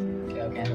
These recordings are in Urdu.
کیا کہنا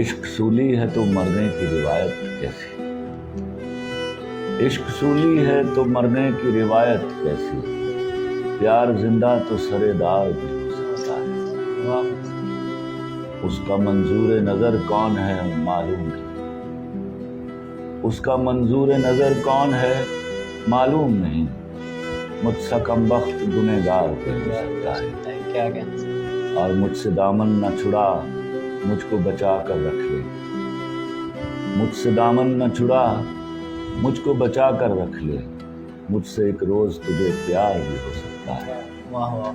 عشق سولی ہے تو مرنے کی روایت کیسی؟ عشق سولی ہے تو مرنے کی روایت کیسی؟ پیار زندہ تو سرے دار بھی ہو سکتا ہے۔ واہ اس کا منظور نظر کون ہے معلوم نہیں۔ اس کا منظور نظر کون ہے معلوم نہیں۔ مجھ سا کم بخت گنہگار بھی ہو سکتا ہے۔ کیا کہنا سر اور مجھ سے دامن نہ چھڑا، مجھ کو بچا کر رکھ لے۔ مجھ سے دامن نہ چھڑا، مجھ کو بچا کر رکھ لے۔ مجھ سے ایک روز تجھے پیار بھی ہو سکتا ہے۔ واہ واہ